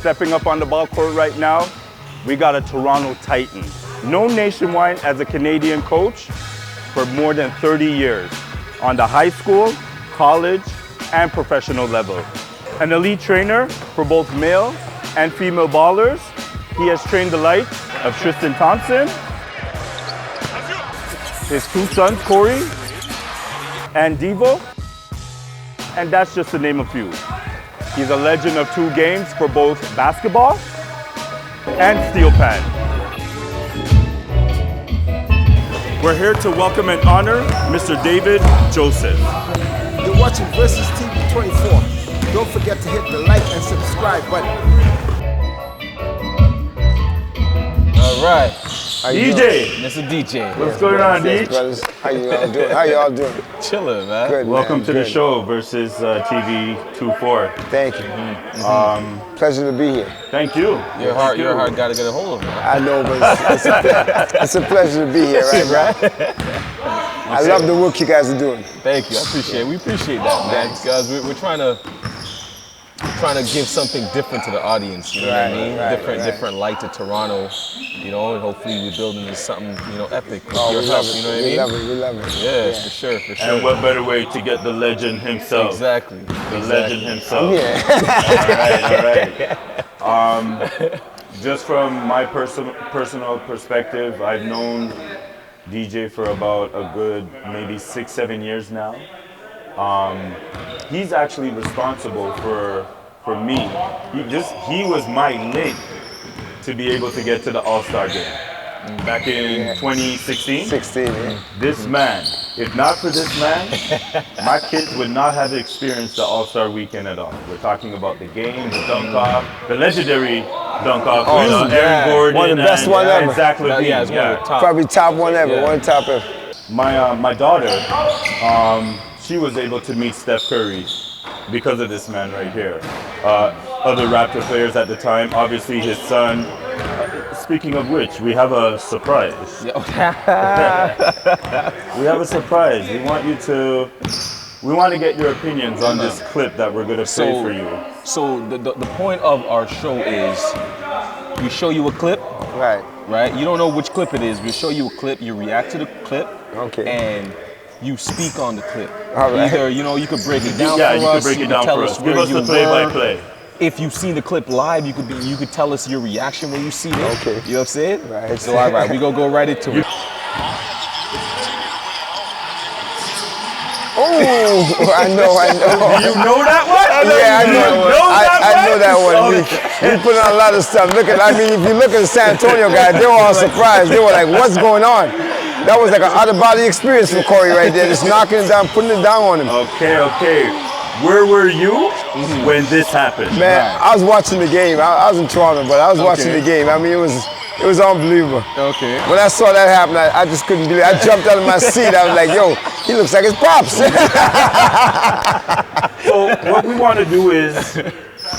stepping up on the ball court right now, we got a Toronto Titan, known nationwide as a Canadian coach for more than 30 years on the high school, college, and professional level. An elite trainer for both male and female ballers, he has trained the likes of Tristan Thompson, his two sons, Cory and Devo, and that's just to name a few. He's a legend of 2 games for both basketball and steel pan. We're here to welcome and honor Mr. David Joseph. You're watching Versus TV 24. Don't forget to hit the like and subscribe button. All right. DJ. Mr. DJ. What's going on, DJ? Brothers. How you all doing? How you all doing? Chilling, man. Good, Welcome man. to the show, Versus TV 24. Thank you. Pleasure to be here. Thank you. Your heart got to get a hold of it. I know, but it's a pleasure to be here, right, bro? I love the work you guys are doing. Thank you. I appreciate it. We appreciate that, man. Because we're trying to give something different to the audience. You know what I mean? Different light to Toronto. You know, and hopefully we're building this something, epic with your help. You know what I mean? We love it. Yeah, for sure. And what better way to get the legend himself? Exactly. Legend himself. Yeah. All right. Just from my personal perspective, I've known DJ for about a good maybe 6-7 years now. He's actually responsible for me. He was my link to be able to get to the All-Star game back in 2016. This man, if not for this man, my kids would not have experienced the All-Star weekend at all. We're talking about the game, the dunk-off, the legendary dunk-off with Aaron Gordon. One of the best one ever. Exactly. Yeah, it's one of the top. Probably top one ever. Yeah. One top ever. My daughter, she was able to meet Steph Curry because of this man right here. Other Raptor players at the time, obviously his son. Speaking of which, we have a surprise. We have a surprise. We want to get your opinions on this clip that we're going to play for you. So the point of our show is we show you a clip. Right? You don't know which clip it is. We show you a clip, you react to the clip, and you speak on the clip. All right. Either, you could break it down Yeah, for you us. could break it down tell for us us. Give where us you the play-by-play. If you've seen the clip live, you could tell us your reaction when you see it. Okay. You know what I'm saying? Right. So all right, we gonna go right into it. Oh, I know. You know that one? Yeah, I know that one. Okay. We put on a lot of stuff. If you look at the San Antonio guys, they were all surprised. They were like, what's going on? That was like an out-of-body experience for Cory right there, just knocking it down, putting it down on him. Okay. Where were you when this happened? Man, I was watching the game. I was in Toronto, but I was watching the game. I mean, it was unbelievable. Okay. When I saw that happen, I just couldn't believe it. I jumped out of my seat. I was like, yo, he looks like his pops. So what we want to do is,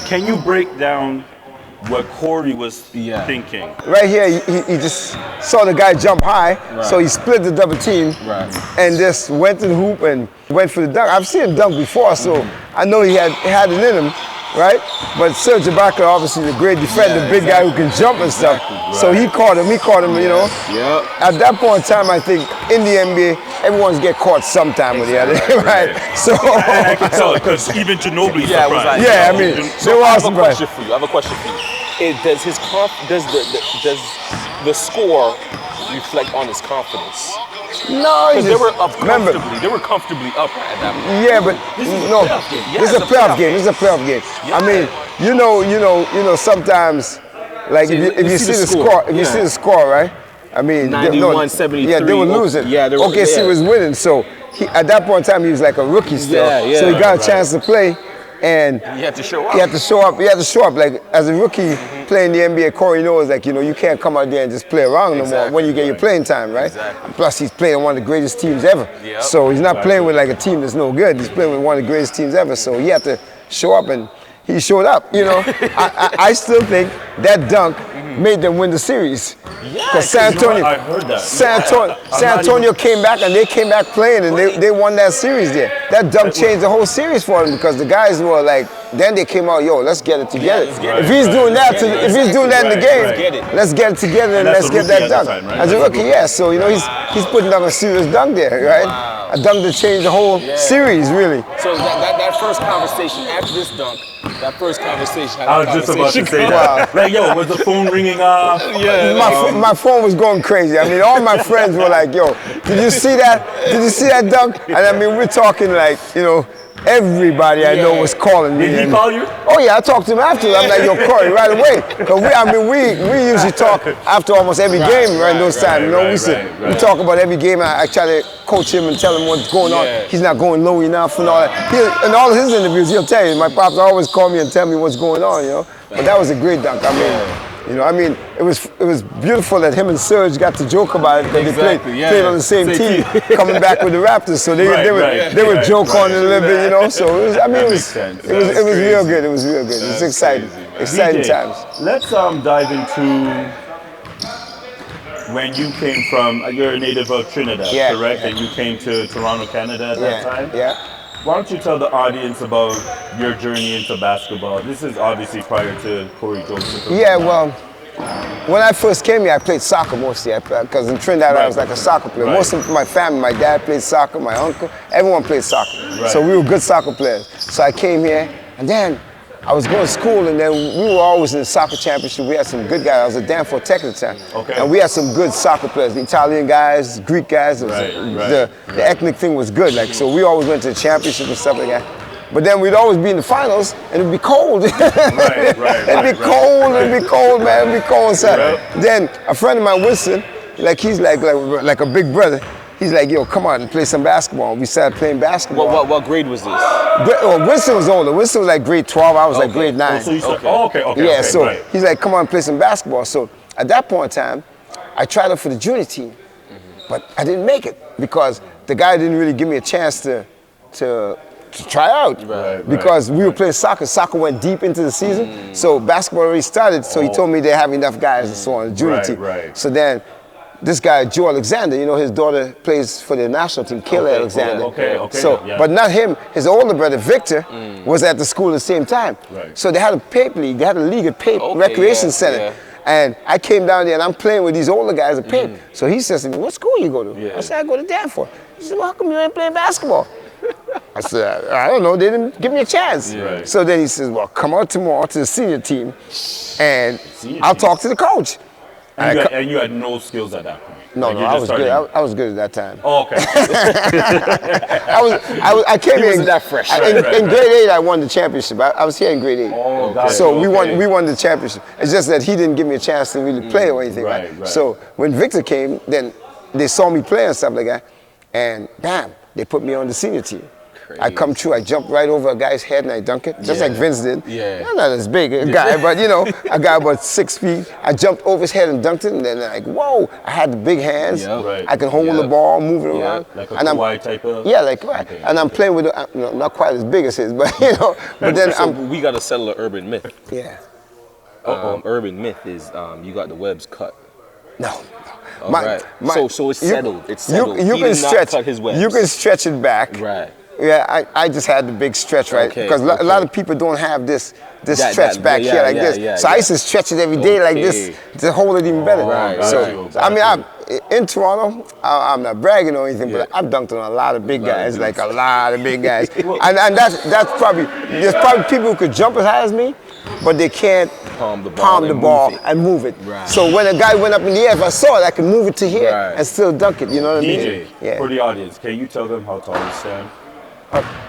can you break down what Cory was thinking? Right here, he just saw the guy jump high, so he split the double team and just went to the hoop and went for the dunk. I've seen him dunk before, so I know he had it in him, right? But Serge Ibaka, obviously, is a great defender, big guy who can jump and stuff. So he caught him, At that point in time, I think in the NBA, everyone's get caught sometime with the other, right? So and I can tell it because even Ginobili surprised. They were all surprised. I have a question for you. Does the score reflect on his confidence? No, because they were up comfortably. They were comfortably up at that point. Yeah, but this is a playoff game. This is a playoff game. Yeah. I mean, sometimes, like if you see the score, if you see the score, right? I mean, 91-73. Yeah, they were losing. Yeah, they were. OKC was winning, so at that point in time he was like a rookie still. So he got a chance to play. And he had to show up. He had to show up. Like as a rookie playing the NBA, Cory knows you can't come out there and just play around no more when you get your playing time, right? Exactly. Plus he's playing one of the greatest teams ever. Yep. So he's not playing with like a team that's no good. He's playing with one of the greatest teams ever. So he had to show up, and he showed up. I still think that dunk made them win the series. Yeah, Because San Antonio, I heard that. San Antonio came back and they came back playing and they won that series there. That dunk changed the whole series for them because the guys were like, then they came out, yo, let's get it together. If he's doing that, if he's doing that in the game, let's get it together and let's get that dunk. As a rookie, yeah. So you know he's putting down a serious dunk there, right? Wow. A dunk that changed the whole series, really. So that first conversation after this dunk, that first conversation. I was just about to say that. Like, yo, was the phone ringing off? Yeah. My phone was going crazy. I mean, all my friends were like, yo, did you see that? Did you see that dunk? And I mean, we're talking like, you know, everybody I know was calling me. Did he call you? Oh yeah, I talked to him after. I'm like, yo, Cory, right away. Because we usually talk after almost every game around those times. You know, we talk about every game. I try to coach him and tell him what's going on. He's not going low enough and all that. In all his interviews, he'll tell you. My pops always call me and tell me what's going on, you know. But that was a great dunk. I mean, you know, I mean, it was beautiful that him and Serge got to joke about it because they played on the same team, coming back with the Raptors. So they would joke on it a little bit, you know. So it was, I mean, it was real good. It was real good. It was exciting DJ, times. Let's dive into when you came from. You're a native of Trinidad, correct? And you came to Toronto, Canada at that time. Yeah. Why don't you tell the audience about your journey into basketball? This is obviously prior to Cory Joseph. Yeah, well, when I first came here, I played soccer mostly because in Trinidad I was like a soccer player. Most of my family, my dad played soccer, my uncle, everyone played soccer. So we were good soccer players. So I came here, and then I was going to school, and then we were always in the soccer championship. We had some good guys. I was at Danforth Tech at the time. And we had some good soccer players, the Italian guys, Greek guys. The ethnic thing was good. Like, so we always went to the championship and stuff like that. But then we'd always be in the finals, and it'd be cold. It'd be cold, man. It'd be cold. So then a friend of mine, Winston, like he's like a big brother. He's like, yo, come on and play some basketball. We started playing basketball. What grade was this? Winston was older. Winston was like grade 12. I was like grade 9. He's like, come on and play some basketball. So at that point in time, I tried out for the junior team, but I didn't make it because the guy didn't really give me a chance to try out because we were playing soccer. Soccer went deep into the season, so basketball already started. So he told me they have enough guys and so on, the junior team. So then this guy, Joe Alexander, you know, his daughter plays for the national team, Kayla Alexander. So, but not him, his older brother, Victor, was at the school at the same time. So they had a Pape League, they had a league at Pape Recreation Center. And I came down there and I'm playing with these older guys at Pape. So he says to me, what school you go to? I said, I go to Danforth. He said, well, how come you ain't playing basketball? I said, I don't know, they didn't give me a chance. So then he says, well, come out tomorrow to the senior team and I'll talk to the coach. And you had no skills at that point? No, I was good. I was good at that time. Oh, okay. I came here that fresh. In grade 8. I won the championship. I was here in grade 8. Oh, so we won the championship. It's just that he didn't give me a chance to really play or anything. So when Victor came, then they saw me play and stuff like that, and bam, they put me on the senior team. Crazy. I come through, I jump right over a guy's head and I dunk it, just like Vince did. I'm not as big a guy, but you know, a guy about 6 feet. I jumped over his head and dunked it, and then like, whoa, I had the big hands. I can hold the ball, move it around. Like a Kawhi type of? Yeah, like, and I'm playing with, you know, not quite as big as his, but you know, but then we got to settle an urban myth. Urban myth is you got the webs cut. No. So it's settled. It's settled. You can stretch. Cut his webs. You can stretch it back. Yeah, I just had the big stretch, because a lot of people don't have this stretch back here like this. So I used to stretch it every day like this to hold it even better. I mean, in Toronto, I'm not bragging or anything, but I've dunked on a lot of big guys, like a lot of big guys. And that's probably, there's probably people who could jump as high as me, but they can't palm the ball and move it. So when a guy went up in the air, if I saw it, I could move it to here and still dunk it, you know what I mean? DJ, for the audience, can you tell them how tall you stand?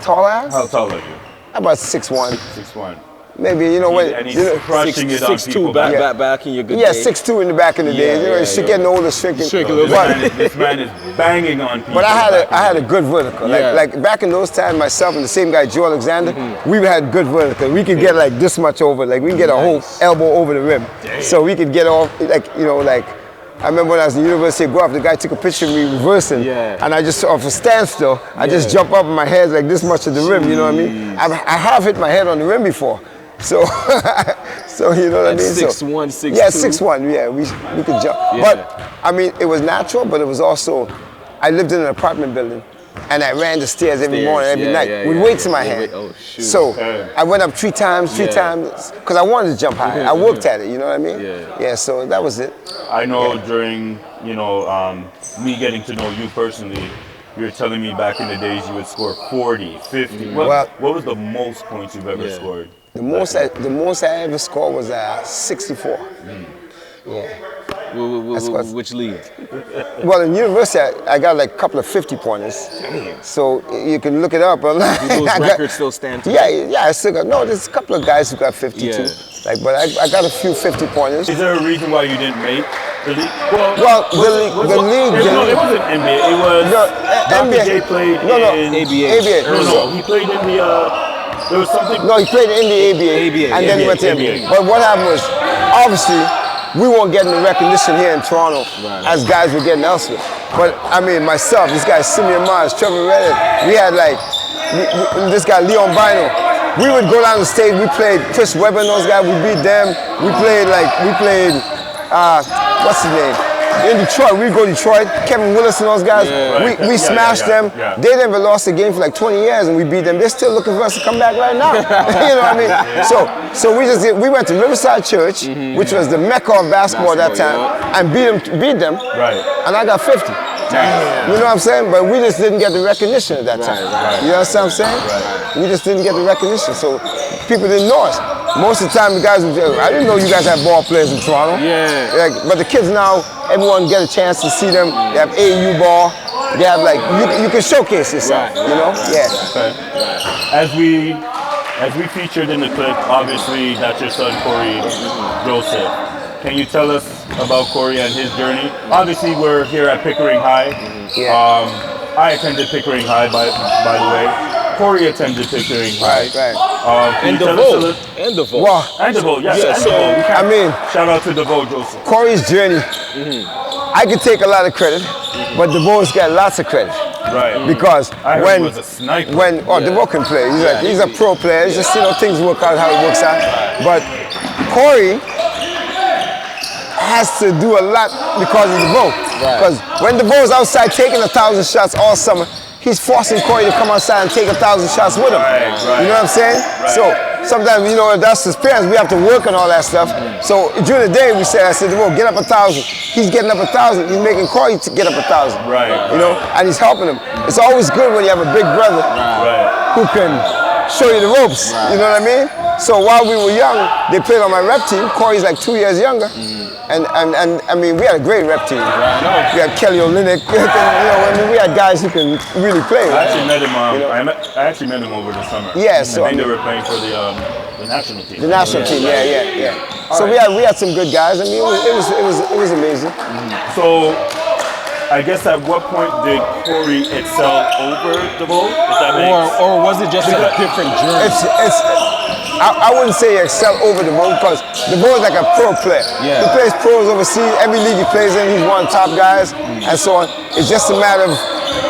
Tall ass? How tall are you? About 6'1". 6'1". Maybe, you know when... And he's crushing it on people back in your good days. 6'2" in the back in the days. You know, she's getting older, shrinking. This man is banging on people. But I had a good vertical. Like back in those times, myself and the same guy, Joe Alexander, we had good vertical. We could get like this much over. Like we can get a whole elbow over the rim. So we could get off, like, you know, like... I remember when I was in the University of Guelph, the guy took a picture of me reversing, and I just, off a standstill, I just jump up and my head's like this much of the rim, you know what I mean? I have hit my head on the rim before. So So you know what I mean? 6'1", 6'2". Yeah, 6'1". Yeah, we could jump. Yeah. But I mean, it was natural, but it was also, I lived in an apartment building, and I ran the stairs every morning, every night with weights in my hand. Oh, shoot. So I went up three times, because I wanted to jump high. I worked at it. You know what I mean? Yeah. So that was it. I know during me getting to know you personally, you were telling me back in the days you would score 40, 50. What was the most points you've ever scored? The most I ever scored was 64. Yeah. Which league? Well, in university, I got like a couple of 50-pointers. So you can look it up online. Do those records still stand today? Yeah, I still got, no, there's a couple of guys who got 52. Like, but I got a few 50-pointers. Is there a reason why you didn't make the league? Well, the league. No, it wasn't NBA. It was NBA. J played in ABA. No, he played in the. There was something. No, he played in the ABA, and then he went to NBA. But what happened was, obviously, we weren't getting the recognition here in Toronto as guys were getting elsewhere. But I mean, myself, this guy Simeon Mars, Trevor Reddit, we had like this guy Leon Bino. We would go down the stage. We played Chris Webber and those guys. We beat them. We played what's his name? In Detroit, we go to Detroit, Kevin Willis and those guys, we smashed them. They never lost a game for like 20 years and we beat them. They're still looking for us to come back right now. You know what I mean? So we went to Riverside Church, which was the mecca of basketball at that time, and beat them. And I got 50. You know what I'm saying? But we just didn't get the recognition at that time. You know what I'm saying? We just didn't get the recognition. So people didn't know us. Most of the time, the guys would say, I didn't know you guys had ball players in Toronto. But the kids now, everyone get a chance to see them. They have AAU ball. They have like, you can showcase yourself, you know? As we featured in the clip, obviously that's your son, Cory Joseph. Can you tell us about Cory and his journey? Obviously, we're here at Pickering High. I attended Pickering High, by the way. Cory attended Pickering High. And DeVoe. And DeVoe. And DeVoe, yes. I mean, shout out to DeVoe Joseph. Cory's journey, I could take a lot of credit, but DeVoe's got lots of credit. Because I heard he was a sniper. DeVoe can play. He's a pro player. It's just, things work out how it works out. But Cory has to do a lot because of DeVoe. Because when DeVoe's outside taking 1,000 shots all summer, he's forcing Cory to come outside and take 1,000 shots with him. You know what I'm saying? So sometimes, that's his parents. We have to work on all that stuff. So during the day, I said, DeVoe, get up 1,000. He's getting up 1,000. He's making Cory to get up 1,000. And he's helping him. It's always good when you have a big brother who can show you the ropes. You know what I mean? So while we were young, they played on my rep team. Cory's like 2 years younger. And I mean, we had a great rep team. We had Kelly Olynyk. We had guys who can really play. I actually met him. I actually met him over the summer. So I think they were playing for the national team. The national team, yeah. So we had some good guys. I mean, it was amazing. So I guess at what point did Cory excel over DeVoe? Or was it just a different journey? I wouldn't say he excelled over DeVoe because DeVoe is like a pro player. He plays pros overseas. Every league he plays in, he's one of the top guys and so on. It's just a matter of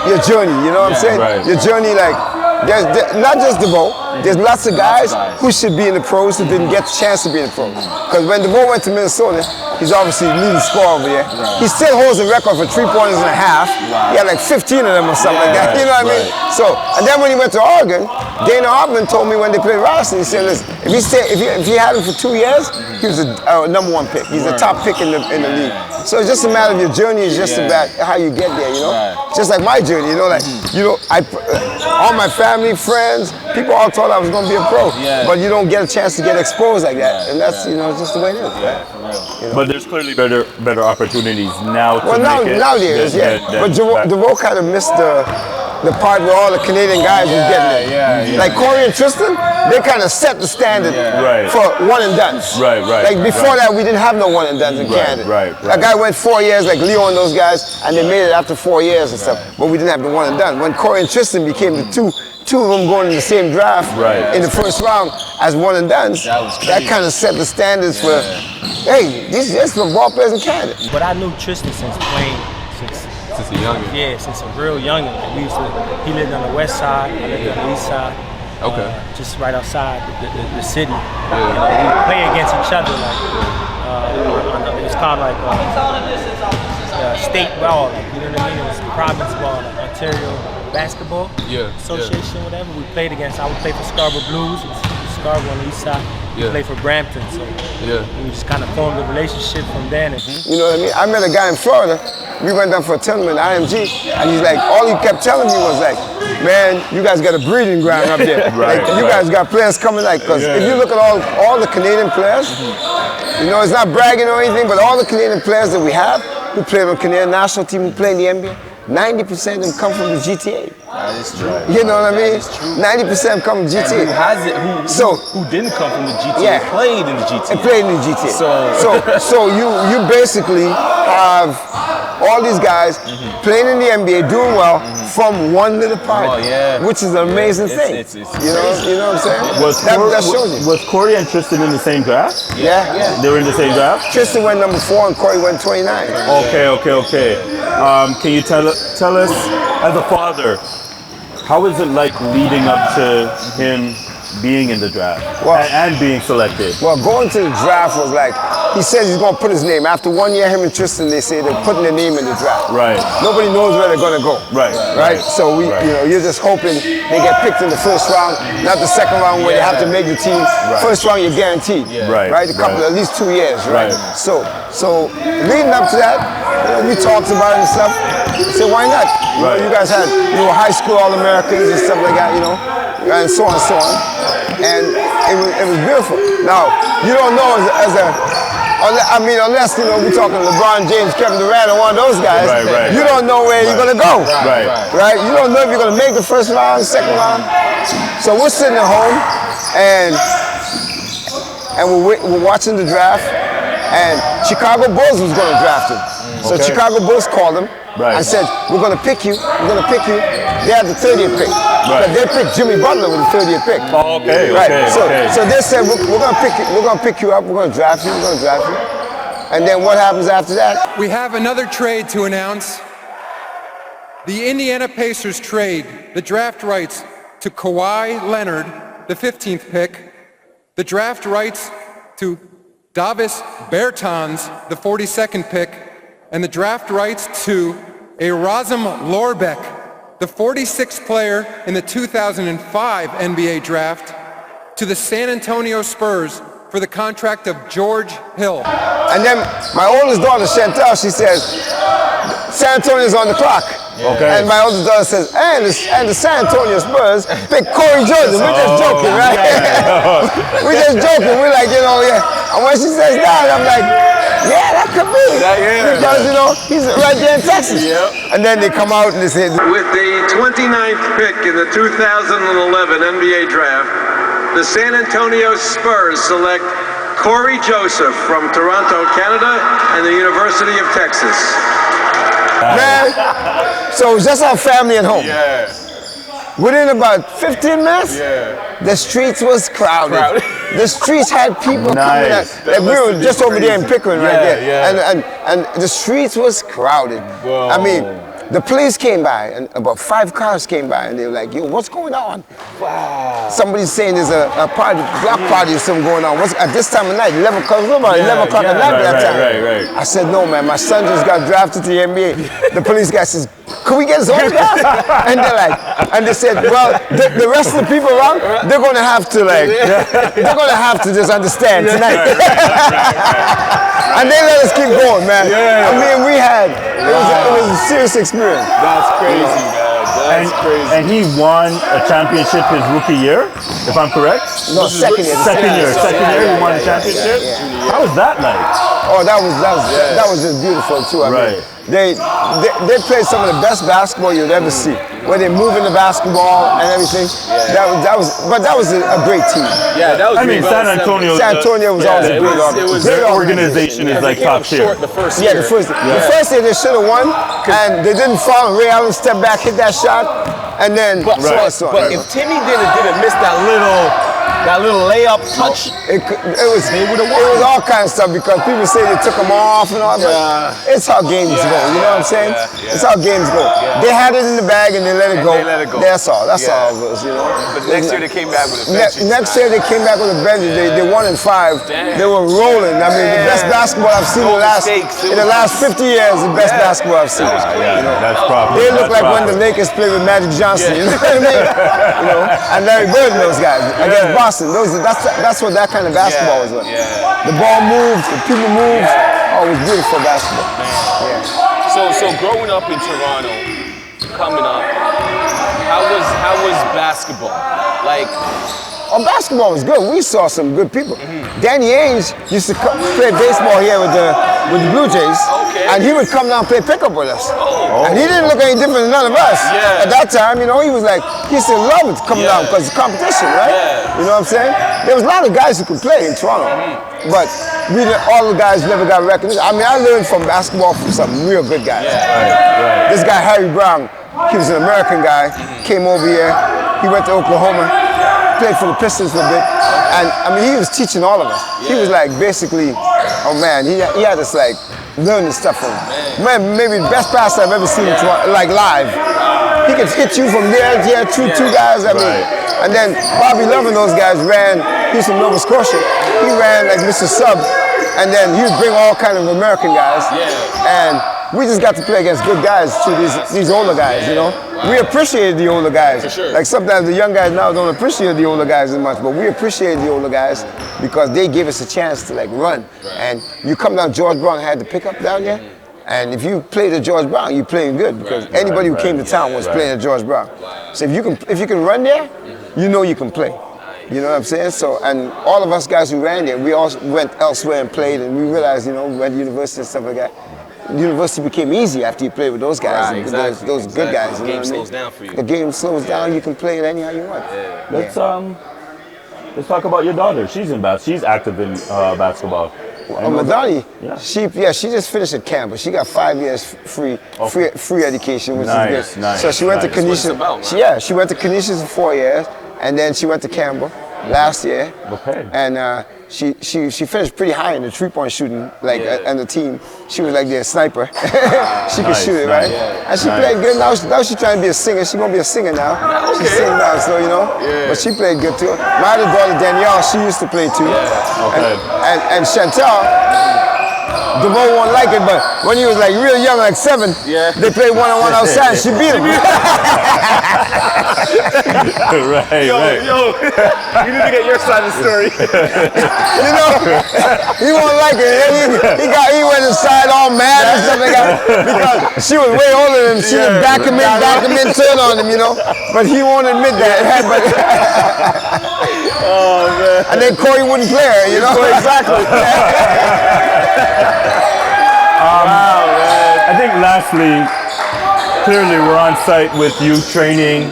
your journey, you know what I'm saying? Your journey, like, there's not just DeVoe, there's lots of guys who should be in the pros who didn't get the chance to be in the pros. Because when DeVoe went to Minnesota, he's obviously leading scorer over there. He still holds the record for 3-pointers and a half. He had like 15 of them or something like that. You know what I mean? So, and then when he went to Oregon, Dana Hoffman told me when they played Ralston, he said, listen, if he had him for 2 years, he was a #1 pick. He's the top pick in the league. So it's just a matter of your journey. It's just about how you get there, Just like my journey, all my family, friends, people all thought I was going to be a pro. But you don't get a chance to get exposed like that. And that's, just the way it is. But there's clearly better opportunities now to make it. Now there is, But DeVoe kind of missed the part where all the Canadian guys was getting it. Like Cory and Tristan, they kind of set the standard for one and dones. Like before that, we didn't have no one and dones in Canada. That guy went 4 years, like Leo and those guys, and they made it after 4 years and stuff. But we didn't have the one and done. When Cory and Tristan became the two of them going in the same draft in the first round as one and dones, that kind of set the standards for, hey, these are ball players in Canada. But I knew Tristan since playing. Since a youngin'? Yeah, since a real youngin'. He lived on the west side, I lived on the east side. Okay. Just right outside the city. You know, we play against each other it's called like state ball, like, you know what I mean? It was province ball, like Ontario Basketball Association, whatever. We played against. I would play for Scarborough Blues. It was Scarborough on the east side. We played for Brampton, so we just kind of formed a relationship from then. You know what I mean? I met a guy in Florida. We went down for a tournament, IMG, and he's like, all he kept telling me was like, man, you guys got a breeding ground up there. You guys got players coming, like, because if you look at all the Canadian players, you know, it's not bragging or anything, but all the Canadian players that we have, who play on the Canadian national team, who play in the NBA, 90% of them come from the GTA. That is true. You know what I mean? 90% come from the GTA. And who has it? Who didn't come from the GTA? Played in the GTA. And played in the GTA. So you basically have all these guys playing in the NBA, doing well from one little part, which is an amazing thing. You know what I'm saying? That shows you. Was Cory and Tristan in the same draft? Yeah. They were in the same draft? Tristan went number 4 and Cory went 29. Okay. Can you tell us, as a father, how is it like leading up to him being in the draft and being selected? Well, going to the draft was like, he says he's going to put his name. After 1 year, him and Tristan, they say they're putting their name in the draft. Right. Nobody knows where they're going to go. Right. So you're just hoping they get picked in the first round, not the second round where they have to make the team. First round, you're guaranteed. Right. A couple, at least 2 years. Right. So leading up to that, we talked about it and stuff. So why not? You guys had high school All-Americans and stuff like that, and so on and so on. And it was beautiful. Now, you don't know unless we're talking LeBron James, Kevin Durant, or one of those guys, you don't know where you're going to go. Right? You don't know if you're going to make the first round, second round. So we're sitting at home, and we're watching the draft, and Chicago Bulls was going to draft him. So Chicago Bulls called him and said, we're going to pick you. They had the 30th pick. But they picked Jimmy Butler with the 30th pick. So they said, we're going to pick you. We're going to pick you up. We're going to draft you. And then what happens after that? We have another trade to announce. The Indiana Pacers trade the draft rights to Kawhi Leonard, the 15th pick, the draft rights to Davis Bertans, the 42nd pick, and the draft rights to Erasm Lorbeck, the 46th player in the 2005 NBA draft, to the San Antonio Spurs for the contract of George Hill. And then my oldest daughter, Chantel, she says, San Antonio's on the clock. And my oldest daughter says, and the San Antonio Spurs pick Cory George. We're just joking, right? We're just joking. We're like, And when she says that, I'm like, that could be. Because, he's right there in Texas. And then they come out and they say, with the 29th pick in the 2011 NBA draft, the San Antonio Spurs select Cory Joseph from Toronto, Canada, and the University of Texas. Man, so it was just our family at home. Within about 15 minutes, the streets was crowded. The streets had people coming out. Like we were just over there in Pickering right there. And the streets was crowded. Whoa. I mean, the police came by, and about 5 cars came by, and they were like, yo, what's going on? Wow. Somebody's saying there's a party, block party or something going on. At this time of night, 11 o'clock, about 11 o'clock at night that time. I said, no, man, my son just got drafted to the NBA. The police guy says, can we get his autograph? And they're like, and they said, well, the rest of the people around, they're going to have to just understand tonight. And they let us keep going, man. I mean, it was a serious experience. That's crazy, man. That's crazy. And he won a championship his rookie year, if I'm correct? No, second year. Second year, he won a championship? How was that like? Oh, that was just beautiful too. I mean, they played some of the best basketball you'd ever see. Where they moving the basketball and everything. That was a great team. Yeah, that was. San Antonio was always a great organization. Is like top tier. The first year. The first year they should have won, and they didn't fall. Ray Allen stepped back, hit that shot, and then But if Timmy didn't miss that little That little layup touch. It was all kinds of stuff because people say they took them off and all that. It's how games go. You know what I'm saying? It's how games go. They had it in the bag and they let it go. That's all. That's all it was. You know. But next year they came back with a vengeance. Next year they came back with a vengeance. They won in 5. They were rolling. I mean, the best basketball I've seen in the last 50 years. The best basketball I've seen. That's proper. They look like when the Lakers played with Magic Johnson. You know what I mean? You know, and Larry Bird and those guys against Boston. That's what that kind of basketball was like. The ball moved, the people moved. Oh, it was beautiful basketball. So growing up in Toronto, coming up, how was basketball? Like, basketball was good. We saw some good people. Danny Ainge used to play baseball here with the Blue Jays, and he would come down and play pickup with us. And he didn't look any different than none of us. At that time, you know, he was like, he used to love it to come down because it's competition, right? You know what I'm saying? There was a lot of guys who could play in Toronto, but all the guys never got recognition. I mean, I learned from basketball from some real good guys. This guy, Harry Brown, he was an American guy, came over here, he went to Oklahoma, played for the Pistons for a bit, and I mean, he was teaching all of us. He was like basically, oh man, he had us like learning stuff from him. Man, maybe the best passer I've ever seen like live. He could hit you from there, two guys, I mean. And then Bobby Love and those guys ran, he's from Nova Scotia. He ran like Mr. Sub, and then he would bring all kind of American guys. And we just got to play against good guys too, these older guys, you know. We appreciated the older guys. Like sometimes the young guys now don't appreciate the older guys as much, but we appreciated the older guys because they gave us a chance to like run. And you come down, George Brown had the pickup down there, and if you played at George Brown, you're playing good because anybody who came to town was playing at George Brown. So if you can run there, you know you can play. You know what I'm saying? So, and all of us guys who ran there, we all went elsewhere and played, and we realized, you know, we went to university and stuff like that. University became easy after you played with those guys, those good guys. The game slows down for you. The game slows down. You can play it anyhow you want. Let's talk about your daughter. She's in she's active in basketball. Madani, she just finished at Campbell. She got 5 years free education, which is good. So she went to Canisius. She went to Canisius for 4 years, and then she went to Campbell last year. And she finished pretty high in the 3-point shooting, like and the team. She was like their sniper. She could shoot it, right? And she played good. Now she's trying to be a singer. She's gonna be a singer now. She's singing now, so you know. But she played good too. My other daughter Danielle, she used to play too. And Chantal. DeVoe won't like it, but when he was like real young, like 7, they played one-on-one outside. She beat him. Yo, you need to get your side of the story. You know, he won't like it. He went inside all mad and stuff like that because she was way older than him. She would back him in, turn on him, you know. But he won't admit that. Oh man. And then Cory wouldn't play her, you know. Exactly. Wow, man. I think lastly, clearly we're on site with youth training.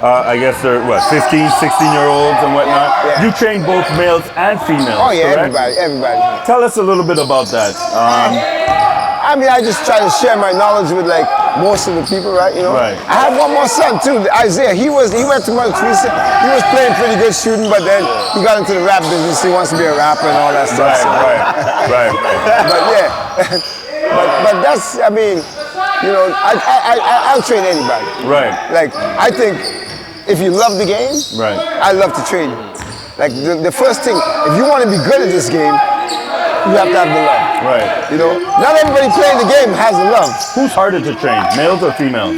I guess they're 15, 16-year-olds and whatnot. You train both males and females. Oh yeah, correct? everybody. Tell us a little bit about that. I mean, I just try to share my knowledge with like most of the people, right? You know. I have one more son too, Isaiah. He went to Mother Teresa. He was playing pretty good shooting, but then he got into the rap business. He wants to be a rapper and all that stuff. Right. But yeah, but that's, I mean, you know, I'll train anybody. Right. Like I think if you love the game, I love to train you. Like the first thing, if you want to be good at this game, you have to have the love. Right. You know, not everybody playing the game has the love. Who's harder to train, males or females?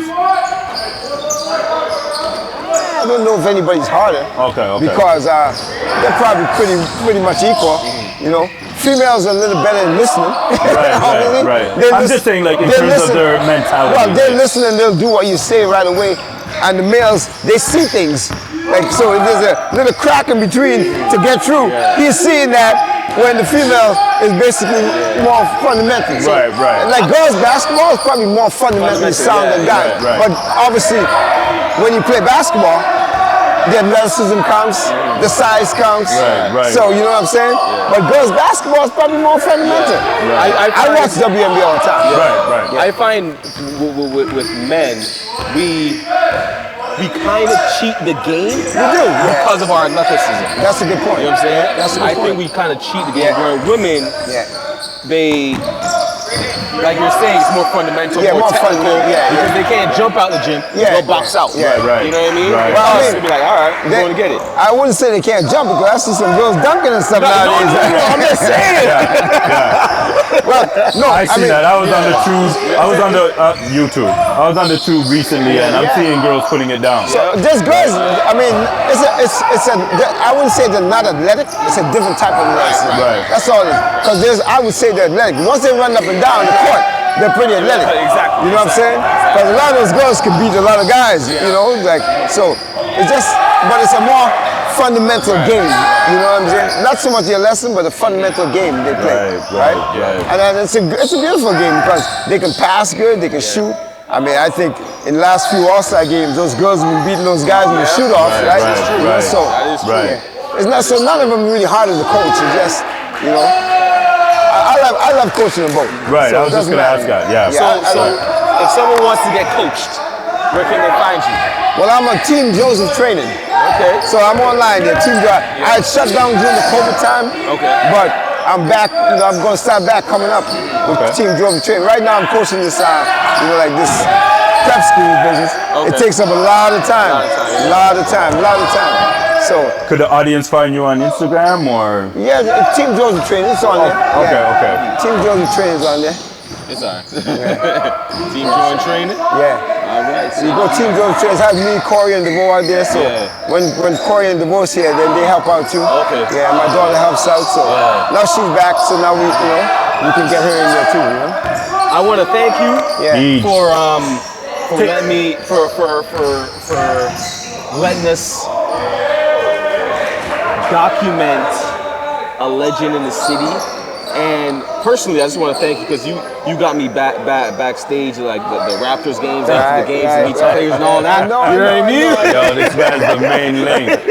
I don't know if anybody's harder. Okay. Because they're probably pretty much equal. You know, females are a little better at listening. Right. I'm just saying, like in terms of their mentality. Well, they listen and they'll do what you say right away. And the males, they see things. Like, so if there's a little crack in between to get through, he's seeing that when the female is basically more fundamental. So, like girls basketball is probably more fundamentally sound than guys. But obviously, when you play basketball, the athleticism counts, the size counts. So you know what I'm saying? But girls basketball is probably more fundamental. I watch WNBA all the time. I find with men, we kind of cheat the game because of our athleticism. That's a good point. You know what I'm saying? That's a good I point. think we kind of cheat the game. Where women, they, like you're saying, it's more fundamental, more technical, because they can't jump out the gym, they'll box out. Right. You know what I mean? Right. Well, I mean, They'll be like, all right, we're going to get it. I wouldn't say they can't jump because I see some girls dunking and stuff nowadays. No, I'm just saying. Well, no, I see that. I was on the tube. I was on the YouTube. I was on the tube recently, and I'm seeing girls putting it down. So just girls, I mean, I wouldn't say they're not athletic. It's a different type of athleticism. Right. That's all it is. Because I would say they're athletic. Once they run up and down the court, they're pretty athletic. Exactly. You know what I'm saying? Because a lot of those girls can beat a lot of guys. You know, like so. It's just, but it's a more fundamental game. You know what I'm saying? Not so much your lesson, but a fundamental game they play. Right. And then it's a beautiful game because they can pass good, they can shoot. I mean, I think in the last few All-Star games, those girls have been beating those guys in the shoot-off, right? That's true. You know, so it's not so none of them really hard as a coach. It's just, you know, I love coaching them both. Right. So I was just gonna ask that. Yeah. So if someone wants to get coached, where can they find you? Well, I'm on Team Joseph training. Okay. So I'm online there. Team Joseph. I had shut down during the COVID time. Okay. But I'm back. You know, I'm going to start back coming up with Team Joseph training. Right now, I'm coaching this, like this prep school business. It takes up a lot of time. A lot of time. So. Could the audience find you on Instagram or? Yeah, Team Joseph training. It's on there. Okay. Team Joseph training is on there. It's all right. Team Jordan training? Yeah. All right. So you go Team Joseph Trades, have me, Cory, and DeVoe out there. So when Cory and DeVoe's here, then they help out too. Okay. Yeah, my daughter helps out. So now she's back. So now we can get her in there too. You know. I want to thank you for letting me for letting us document a legend in the city. And personally, I just want to thank you because you got me backstage like the Raptors games, after the games, and meet players and all that. You know what I mean? Yo, this guy's the main link.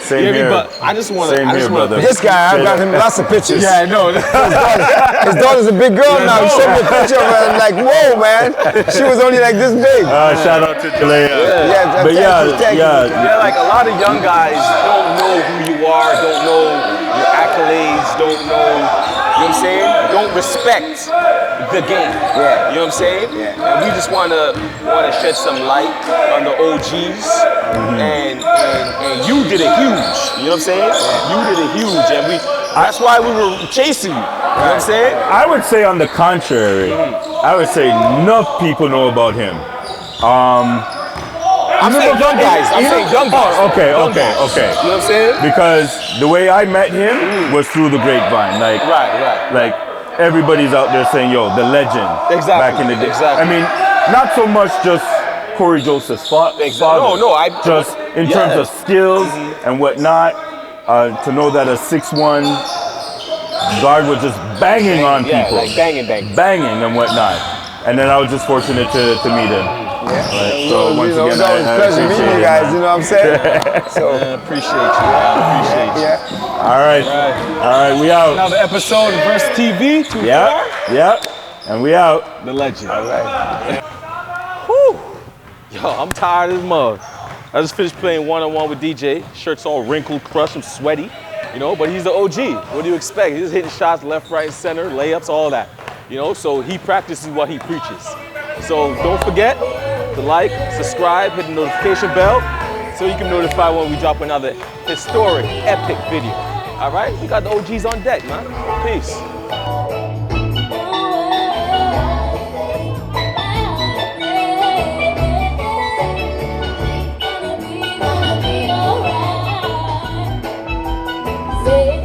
Same here. But I just want to. brother. This guy, I've got him lots of pictures. Yeah, I know. His daughter's a big girl now. He showed me a picture of her. I'm like, whoa, man. She was only like this big. Shout out to Jalea. Thank you. Yeah, like a lot of young guys don't know who you are, don't know your accolades, don't know. You know what I'm saying? Don't respect the game. Yeah. You know what I'm saying? Yeah. And we just wanna shed some light on the OGs. And you did it huge. You know what I'm saying? You did it huge, and that's why we were chasing you. You know what I'm saying? I would say on the contrary, I would say enough people know about him. I'm saying young guys. Okay. You know what I'm saying? Because the way I met him was through the grapevine. Like, like everybody's out there saying, yo, the legend back in the day. Exactly. I mean, not so much just Cory Joseph's father. Just in terms of skills and whatnot, to know that a 6'1" guard was just banging on people. Like banging. Banging and whatnot. And then I was just fortunate to meet him. So once again, it's always a pleasure meeting you guys, you know what I'm saying? So appreciate you. All right, we out. Another episode of Verse TV. Yep. And we out. The legend. all right. Whew. Yo, I'm tired as mug. I just finished playing one-on-one with DJ. Shirt's all wrinkled, crushed, I'm sweaty. You know, but he's the OG. What do you expect? He's hitting shots left, right, center, layups, all that. You know, so he practices what he preaches. So don't forget to like, subscribe, hit the notification bell so you can notify when we drop another historic, epic video. All right? We got the OGs on deck, man. Peace. Say